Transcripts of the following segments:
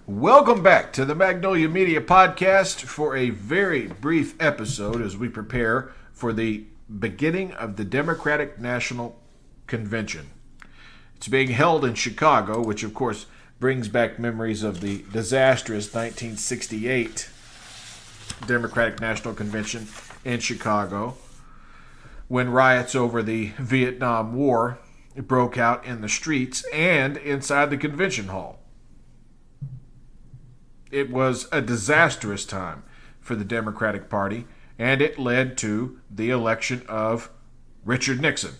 Welcome back to the Magnolia Media Podcast for a very brief episode as we prepare for the beginning of the Democratic National Convention. It's being held in Chicago, which of course brings back memories of the disastrous 1968 Democratic National Convention in Chicago, when riots over the Vietnam War broke out in the streets and inside the convention hall. It was a disastrous time for the Democratic Party, and it led to the election of Richard Nixon.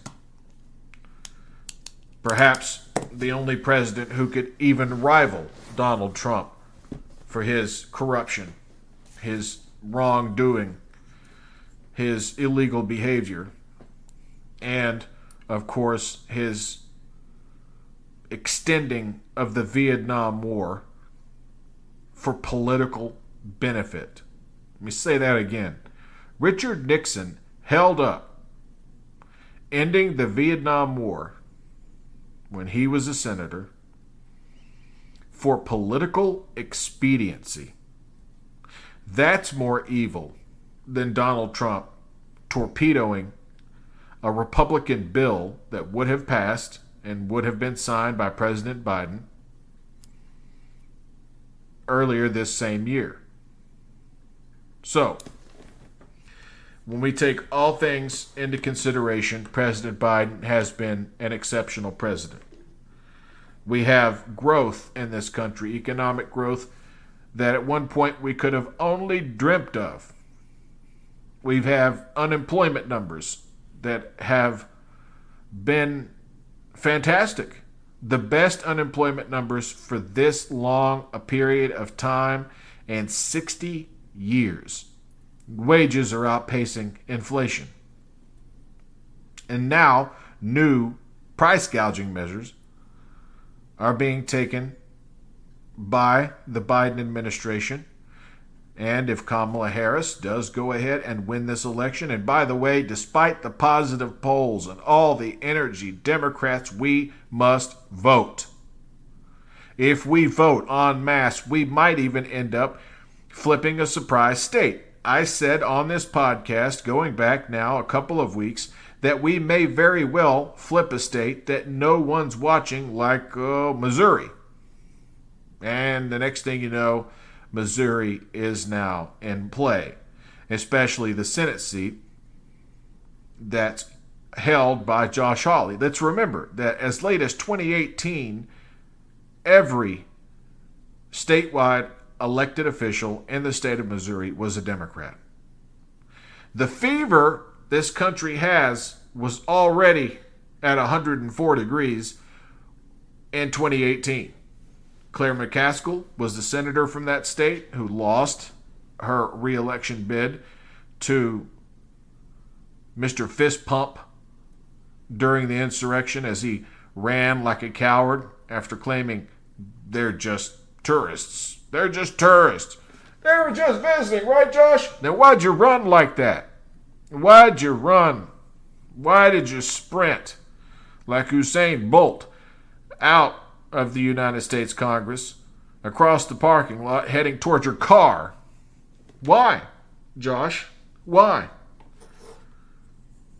Perhaps the only president who could even rival Donald Trump for his corruption, his wrongdoing, his illegal behavior, and, of course, his extending of the Vietnam War for political benefit. Let me say that again. Richard Nixon held up ending the Vietnam War when he was a senator for political expediency. That's more evil than Donald Trump torpedoing a Republican bill that would have passed and would have been signed by President Biden earlier this same year. So, when we take all things into consideration, President Biden has been an exceptional president. We have growth in this country, economic growth that at one point we could have only dreamt of. We have unemployment numbers that have been fantastic. The best unemployment numbers for this long a period of time in 60 years. Wages are outpacing inflation. And now, new price gouging measures are being taken by the Biden administration. And if Kamala Harris does go ahead and win this election, and by the way, despite the positive polls and all the energy, Democrats, we must vote. If we vote en masse, we might even end up flipping a surprise state. I said on this podcast, going back now a couple of weeks, that we may very well flip a state that no one's watching, like Missouri. And the next thing you know, Missouri is now in play, especially the Senate seat that's held by Josh Hawley. Let's remember that as late as 2018, every statewide elected official in the state of Missouri was a Democrat. The fever this country has was already at 104 degrees in 2018. Claire McCaskill was the senator from that state who lost her re-election bid to Mr. Fist Pump during the insurrection as he ran like a coward after claiming they're just tourists. They're just tourists. They were just visiting, right, Josh? Then why'd you run like that? Why'd you run? Why did you sprint like Usain Bolt out of the United States Congress, across the parking lot, heading towards your car? Why, Josh? Why?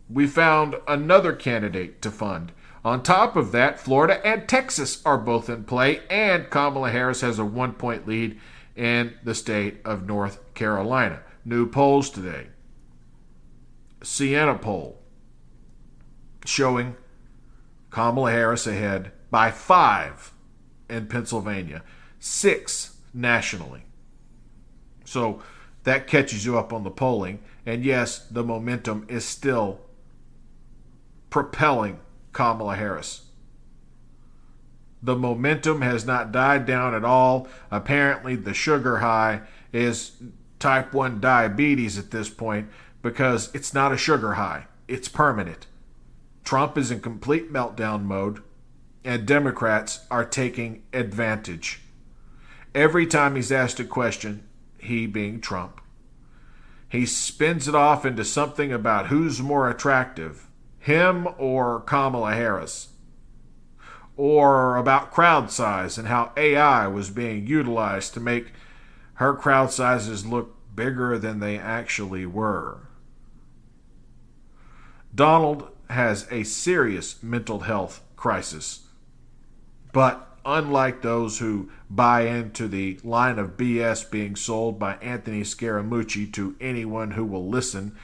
We found another candidate to fund. On top of that, Florida and Texas are both in play, and Kamala Harris has a 1-point lead in the state of North Carolina. New polls today. Siena poll showing Kamala Harris ahead by 5 in Pennsylvania, 6 nationally. So that catches you up on the polling. And yes, the momentum is still propelling Kamala Harris. The momentum has not died down at all. Apparently the sugar high is type 1 diabetes at this point, because it's not a sugar high. It's permanent. Trump is in complete meltdown mode, and Democrats are taking advantage. Every time he's asked a question, he being Trump, he spins it off into something about who's more attractive, him or Kamala Harris, or about crowd size and how AI was being utilized to make her crowd sizes look bigger than they actually were. Donald has a serious mental health crisis, but unlike those who buy into the line of BS being sold by Anthony Scaramucci to anyone who will listen,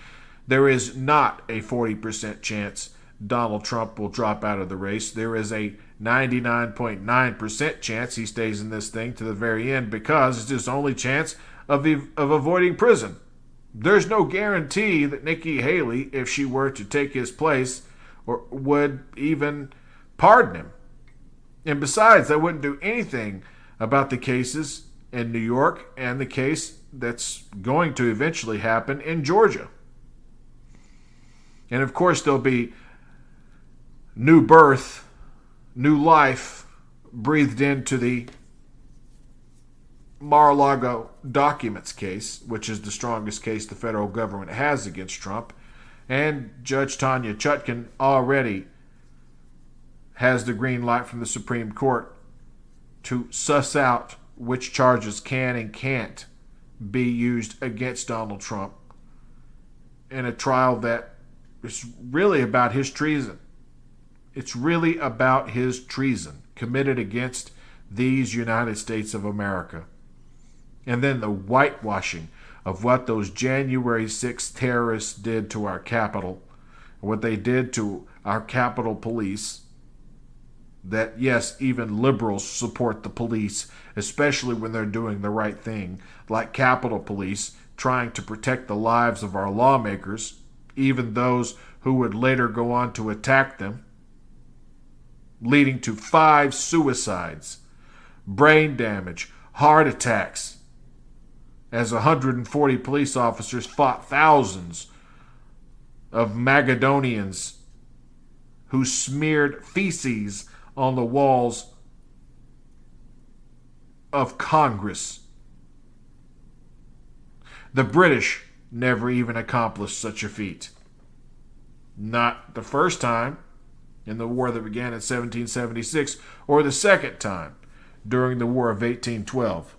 there is not a 40% chance Donald Trump will drop out of the race. There is a 99.9% chance he stays in this thing to the very end because it's his only chance of avoiding prison. There's no guarantee that Nikki Haley, if she were to take his place, would even pardon him. And besides, that wouldn't do anything about the cases in New York and the case that's going to eventually happen in Georgia. And of course, there'll be new birth, new life breathed into the Mar-a-Lago documents case, which is the strongest case the federal government has against Trump. And Judge Tanya Chutkan already has the green light from the Supreme Court to suss out which charges can and can't be used against Donald Trump in a trial that is really about his treason. It's really about his treason committed against these United States of America. And then the whitewashing of what those January 6th terrorists did to our Capitol, what they did to our Capitol Police, that yes, even liberals support the police, especially when they're doing the right thing, like Capitol Police trying to protect the lives of our lawmakers, even those who would later go on to attack them, leading to 5 suicides, brain damage, heart attacks, as 140 police officers fought thousands of Magnoalians who smeared feces on the walls of Congress. The British never even accomplished such a feat. Not the first time in the war that began in 1776, or the second time during the War of 1812.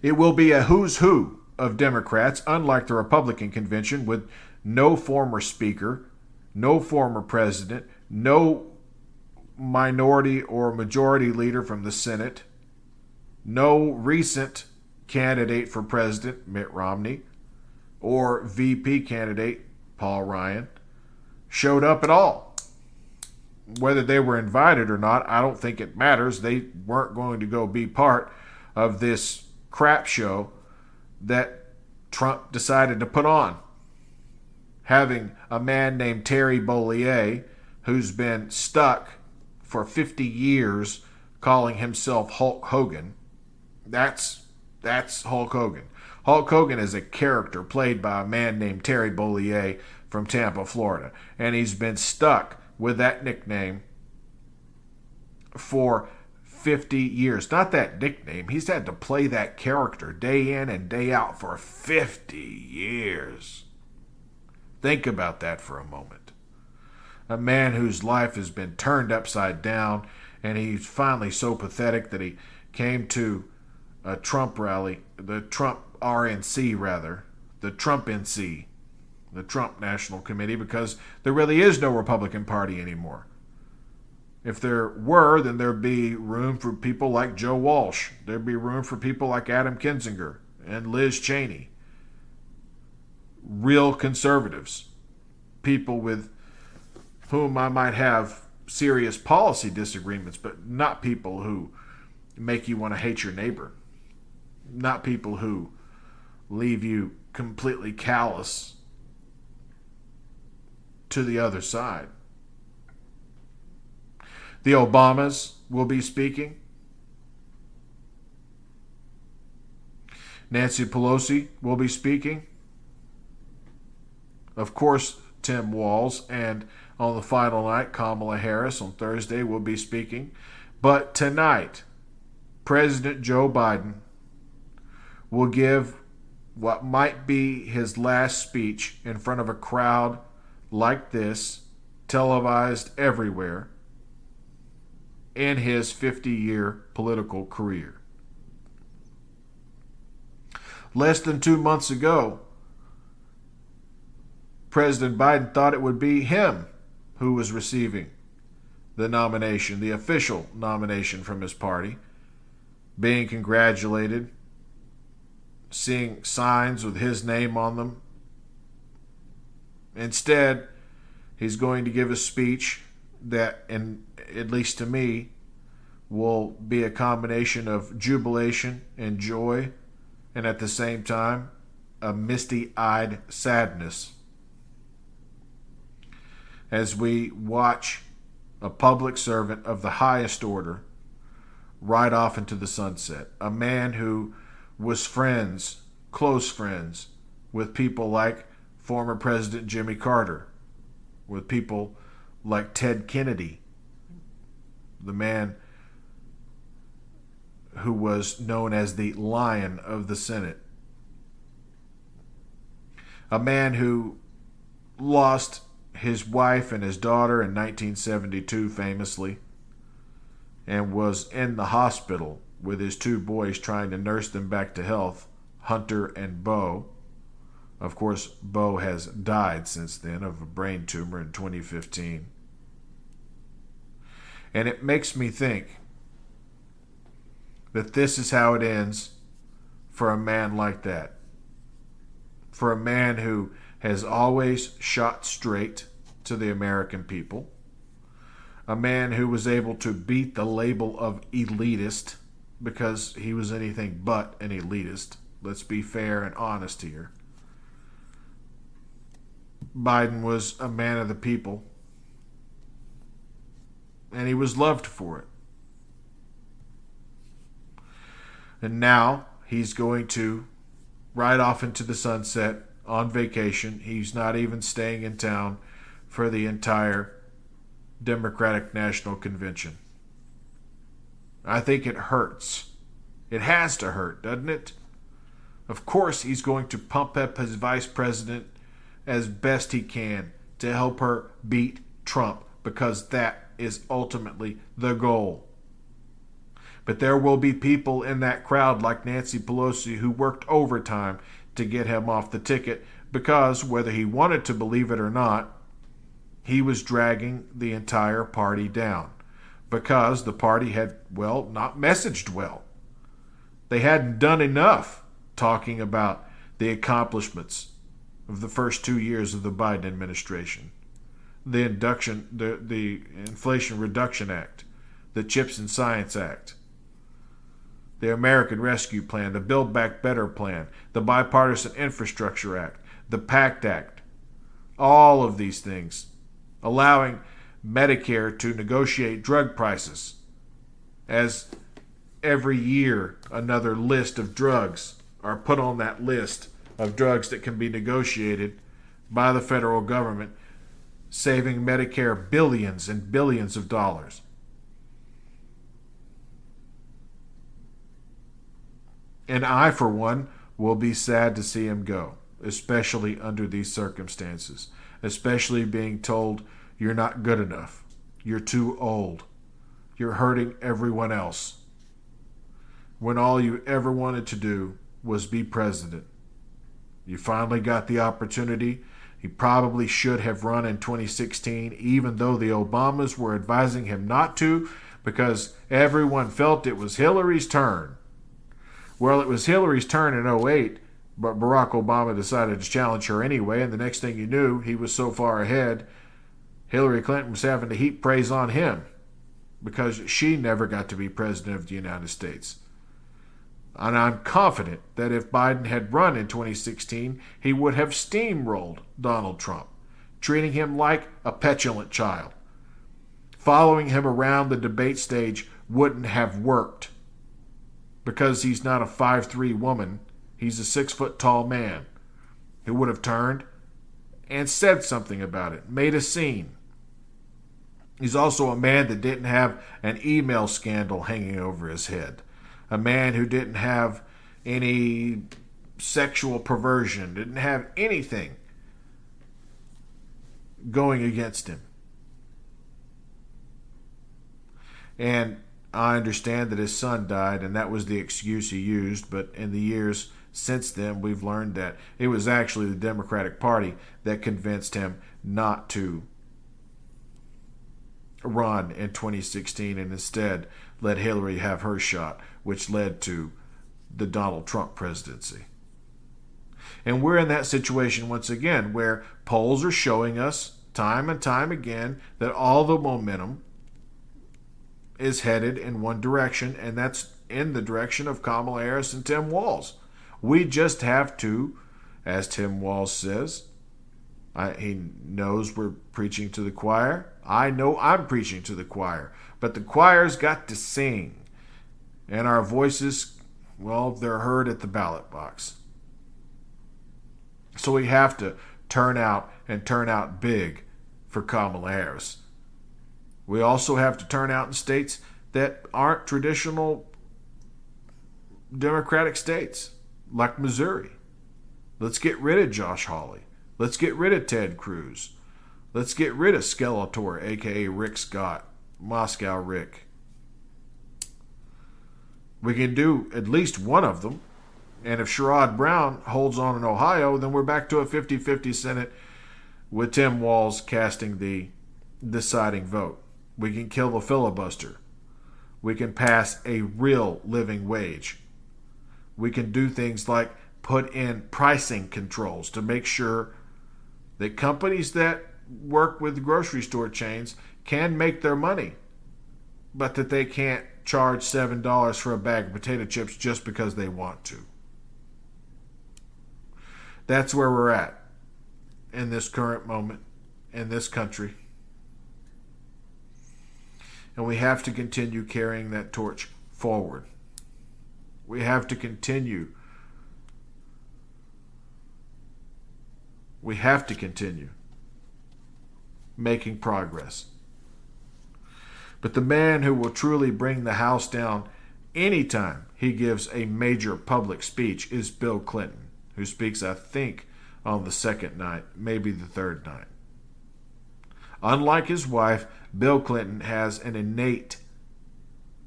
It will be a who's who of Democrats, unlike the Republican convention, with no former speaker, no former president, no minority or majority leader from the Senate, no recent candidate for president, Mitt Romney, or VP candidate, Paul Ryan, showed up at all. Whether they were invited or not, I don't think it matters. They weren't going to go be part of this crap show that Trump decided to put on. Having a man named Terry Bollier, who's been stuck for 50 years calling himself Hulk Hogan, that's Hulk Hogan. Hulk Hogan is a character played by a man named Terry Bollier from Tampa, Florida. And he's been stuck with that nickname for 50 years. Not that nickname. He's had to play that character day in and day out for 50 years. Think about that for a moment. A man whose life has been turned upside down, and he's finally so pathetic that he came to a Trump rally, the Trump RNC rather, the Trump NC, the Trump National Committee, because there really is no Republican Party anymore. If there were, then there'd be room for people like Joe Walsh. There'd be room for people like Adam Kinzinger and Liz Cheney. Real conservatives. People with whom I might have serious policy disagreements, but not people who make you want to hate your neighbor. Not people who leave you completely callous to the other side. The Obamas will be speaking. Nancy Pelosi will be speaking. Of course, Tim Walz, and on the final night, Kamala Harris on Thursday will be speaking. But tonight, President Joe Biden will give what might be his last speech in front of a crowd like this televised everywhere in his 50-year political career. Less than 2 months ago, President Biden thought it would be him who was receiving the nomination, the official nomination from his party, being congratulated, seeing signs with his name on them. Instead, he's going to give a speech that, and at least to me, will be a combination of jubilation and joy, and at the same time, a misty-eyed sadness as we watch a public servant of the highest order ride off into the sunset. A man who was friends, close friends, with people like former President Jimmy Carter, with people like Ted Kennedy, the man who was known as the Lion of the Senate. A man who lost his wife and his daughter in 1972 famously, and was in the hospital with his 2 boys trying to nurse them back to health, Hunter and Beau. Of course, Beau has died since then of a brain tumor in 2015. And it makes me think that this is how it ends for a man like that. For a man who has always shot straight to the American people. A man who was able to beat the label of elitist, because he was anything but an elitist. Let's be fair and honest here. Biden was a man of the people, and he was loved for it. And now he's going to ride off into the sunset on vacation. He's not even staying in town for the entire Democratic National Convention. I think it hurts. It has to hurt, doesn't it? Of course he's going to pump up his vice president as best he can to help her beat Trump, because that is ultimately the goal. But there will be people in that crowd like Nancy Pelosi who worked overtime to get him off the ticket, because whether he wanted to believe it or not, he was dragging the entire party down, because the party had, well, not messaged well. They hadn't done enough talking about the accomplishments of the first 2 years of the Biden administration. The Inflation Reduction Act, the CHIPS and Science Act, the American Rescue Plan, the Build Back Better Plan, the Bipartisan Infrastructure Act, the PACT Act, all of these things, allowing Medicare to negotiate drug prices, as every year another list of drugs are put on that list of drugs that can be negotiated by the federal government, saving Medicare billions and billions of dollars. And I, for one, will be sad to see him go, especially under these circumstances, especially being told you're not good enough, you're too old, you're hurting everyone else, when all you ever wanted to do was be president. You finally got the opportunity. He probably should have run in 2016, even though the Obamas were advising him not to, because everyone felt it was Hillary's turn. Well, it was Hillary's turn in 2008, but Barack Obama decided to challenge her anyway, and the next thing you knew, he was so far ahead, Hillary Clinton was having to heap praise on him because she never got to be president of the United States. And I'm confident that if Biden had run in 2016, he would have steamrolled Donald Trump, treating him like a petulant child. Following him around the debate stage wouldn't have worked, because he's not a 5'3" woman. He's a 6-foot-tall man who would have turned and said something about it, made a scene. He's also a man that didn't have an email scandal hanging over his head. A man who didn't have any sexual perversion, didn't have anything going against him. And I understand that his son died, and that was the excuse he used. But in the years since then, we've learned that it was actually the Democratic Party that convinced him not to run in 2016 and instead let Hillary have her shot, which led to the Donald Trump presidency. And we're in that situation once again where polls are showing us time and time again that all the momentum is headed in one direction, and that's in the direction of Kamala Harris and Tim Walz. We just have to, as Tim Walz says, he knows we're preaching to the choir. I know I'm preaching to the choir, but the choir's got to sing. And our voices, well, they're heard at the ballot box. So we have to turn out and turn out big for Kamala Harris. We also have to turn out in states that aren't traditional Democratic states, like Missouri. Let's get rid of Josh Hawley. Let's get rid of Ted Cruz. Let's get rid of Skeletor, a.k.a. Rick Scott, Moscow Rick. We can do at least one of them. And if Sherrod Brown holds on in Ohio, then we're back to a 50-50 Senate with Tim Walz casting the deciding vote. We can kill the filibuster. We can pass a real living wage. We can do things like put in pricing controls to make sure that companies that work with grocery store chains can make their money, but that they can't charge $7 for a bag of potato chips just because they want to. That's where we're at in this current moment in this country. And we have to continue carrying that torch forward. We have to continue. We have to continue making progress. But the man who will truly bring the house down anytime he gives a major public speech is Bill Clinton, who speaks, I think, on the second night, maybe the third night. Unlike his wife, Bill Clinton has an innate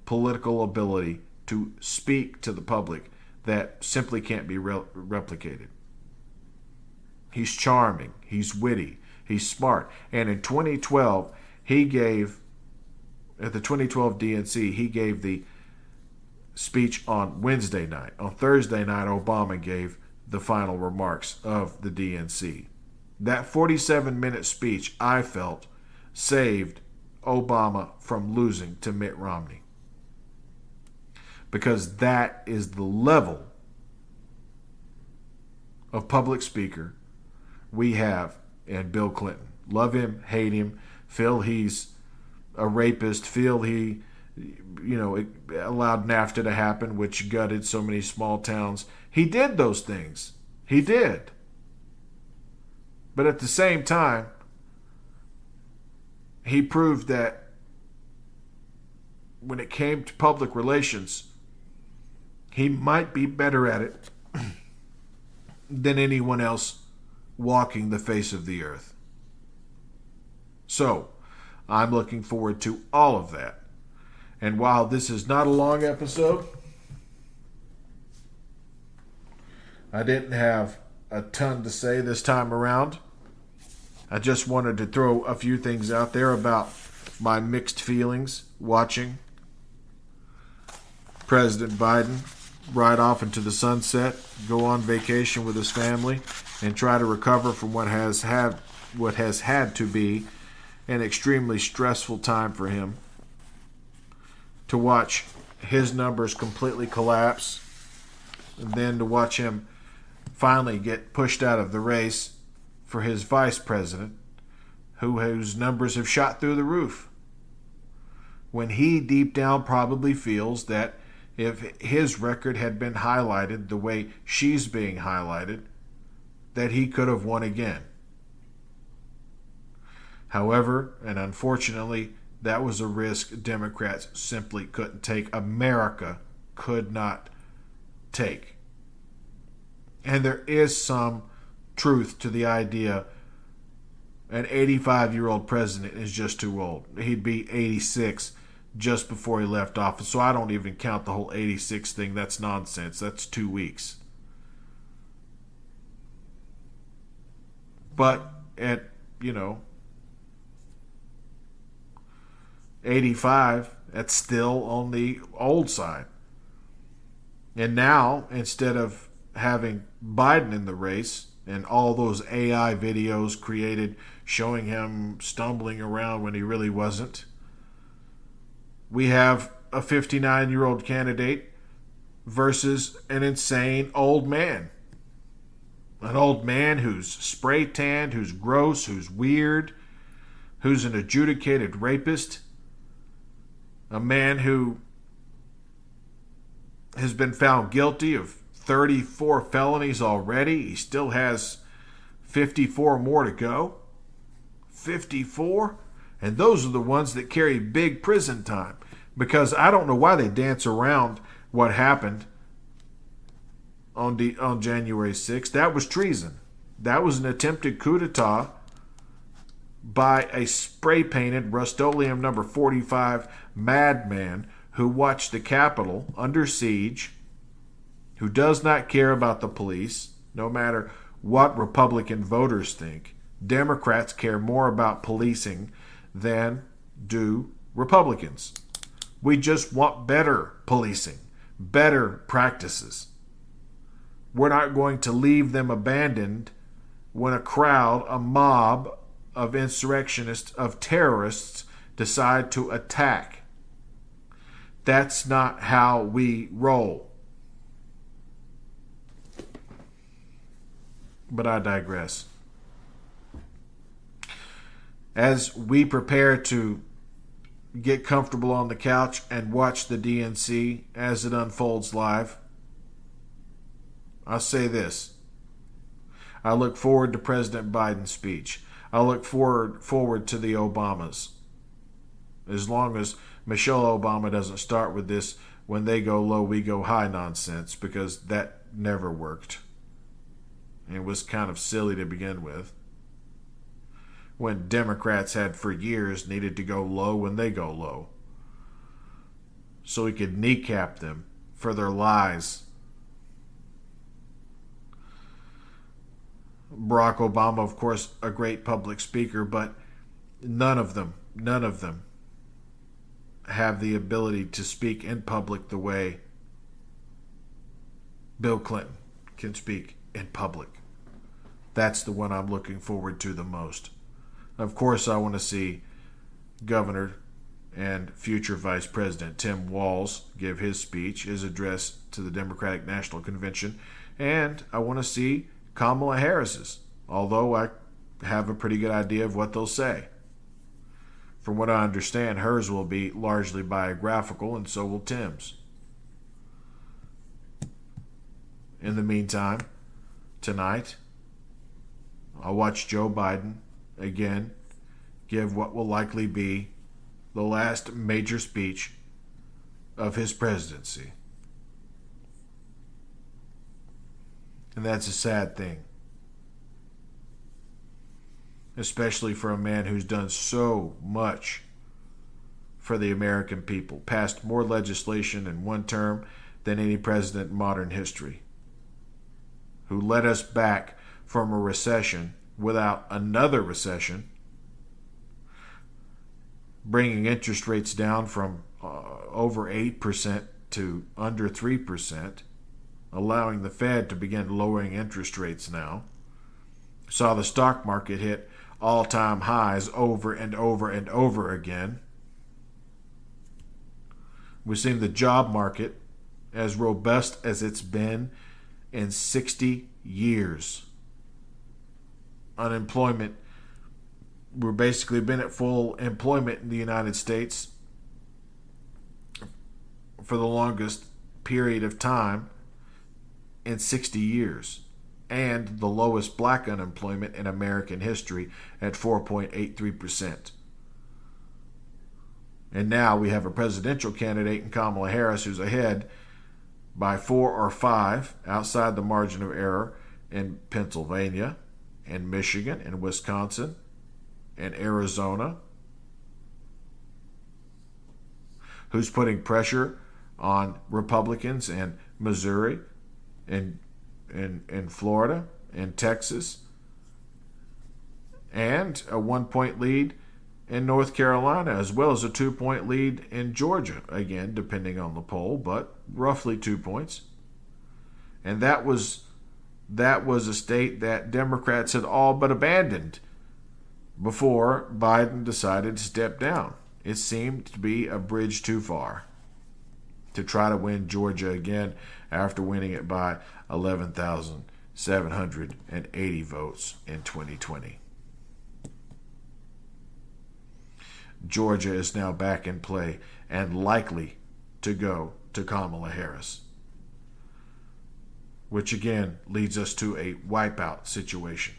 political ability to speak to the public that simply can't be replicated. He's charming, he's witty, he's smart. And in 2012, at the 2012 DNC, he gave the speech on Wednesday night. On Thursday night, Obama gave the final remarks of the DNC. That 47-minute speech, I felt, saved Obama from losing to Mitt Romney. Because that is the level of public speaker we have in Bill Clinton. Love him, hate him, feel he's a rapist, feel he allowed NAFTA to happen, which gutted so many small towns. He did those things. He did. But at the same time, he proved that when it came to public relations, he might be better at it than anyone else walking the face of the earth. So, I'm looking forward to all of that. And while this is not a long episode, I didn't have a ton to say this time around. I just wanted to throw a few things out there about my mixed feelings watching President Biden ride off into the sunset, go on vacation with his family, and try to recover from what has had to be an extremely stressful time for him. To watch his numbers completely collapse, and then to watch him finally get pushed out of the race for his vice president, whose numbers have shot through the roof, when he deep down probably feels that if his record had been highlighted the way she's being highlighted, that he could have won again. However, and unfortunately, that was a risk Democrats simply couldn't take. America could not take. And there is some truth to the idea an 85-year-old president is just too old. He'd be 86 just before he left office. So I don't even count the whole 86 thing. That's nonsense. That's 2 weeks. But at, 85, that's still on the old side. And now, instead of having Biden in the race and all those AI videos created showing him stumbling around when he really wasn't, we have a 59-year-old candidate versus an insane old man. An old man who's spray tanned, who's gross, who's weird, who's an adjudicated rapist. A man who has been found guilty of 34 felonies already. He still has 54 more to go. 54? And those are the ones that carry big prison time. Because I don't know why they dance around what happened on January 6th. That was treason. That was an attempted coup d'etat by a spray-painted Rust-Oleum number 45 madman who watched the Capitol under siege, who does not care about the police, no matter what Republican voters think. Democrats care more about policing than do Republicans. We just want better policing, better practices. We're not going to leave them abandoned when a crowd, a mob of insurrectionists, of terrorists, decide to attack. That's not how we roll. But I digress. As we prepare to get comfortable on the couch and watch the DNC as it unfolds live, I'll say this. I look forward to President Biden's speech. I look forward to the Obamas. As long as Michelle Obama doesn't start with this when they go low, we go high nonsense, because that never worked. It was kind of silly to begin with. When Democrats had for years needed to go low when they go low. So we could kneecap them for their lies. Barack Obama, of course, a great public speaker, but none of them have the ability to speak in public the way Bill Clinton can speak in public. That's the one I'm looking forward to the most. Of course, I want to see Governor and future Vice President Tim Walz give his speech, his address to the Democratic National Convention, and I want to see Kamala Harris's, although I have a pretty good idea of what they'll say. From what I understand, hers will be largely biographical, and so will Tim's. In the meantime, tonight, I'll watch Joe Biden again give what will likely be the last major speech of his presidency. And that's a sad thing. Especially for a man who's done so much for the American people, passed more legislation in one term than any president in modern history, who led us back from a recession without another recession, bringing interest rates down from over 8% to under 3%, allowing the Fed to begin lowering interest rates now. Saw the stock market hit all-time highs over and over and over again. We've seen the job market as robust as it's been in 60 years. Unemployment, we've basically been at full employment in the United States for the longest period of time in 60 years, and the lowest black unemployment in American history at 4.83%. And now we have a presidential candidate in Kamala Harris who's ahead by 4 or 5 outside the margin of error in Pennsylvania and Michigan and Wisconsin and Arizona. who's putting pressure on Republicans in Missouri, in Florida, in Texas, and a 1-point lead in North Carolina, as well as a 2-point lead in Georgia, again, depending on the poll, but roughly 2 points. And that was a state that Democrats had all but abandoned before Biden decided to step down. It seemed to be a bridge too far to try to win Georgia again after winning it by 11,780 votes in 2020. Georgia is now back in play and likely to go to Kamala Harris, which again leads us to a wipeout situation.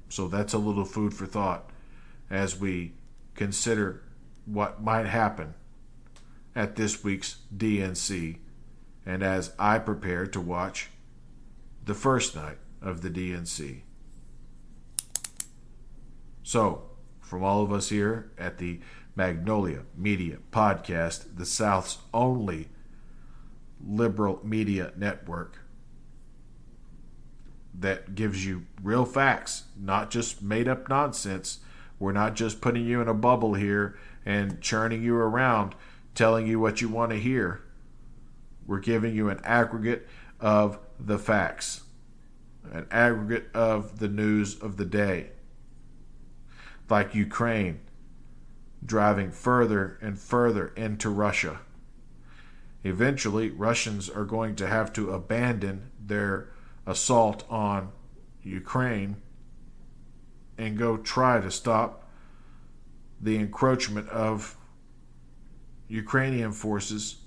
So that's a little food for thought as we consider what might happen at this week's DNC, and as I prepare to watch the first night of the DNC. So, from all of us here at the Magnolia Media Podcast, the South's only liberal media network that gives you real facts, not just made up nonsense. We're not just putting you in a bubble here and churning you around, telling you what you want to hear. We're giving you an aggregate of the facts, an aggregate of the news of the day. Like Ukraine driving further and further into Russia. Eventually, Russians are going to have to abandon their assault on Ukraine and go try to stop the encroachment of Ukrainian forces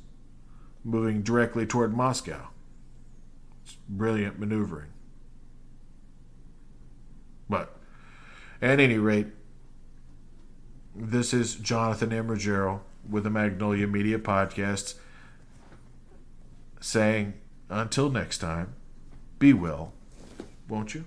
moving directly toward Moscow. It's brilliant maneuvering. But at any rate, this is Jonathan M. Ruggiero with the Magnolia Media Podcast saying, until next time, be well, won't you?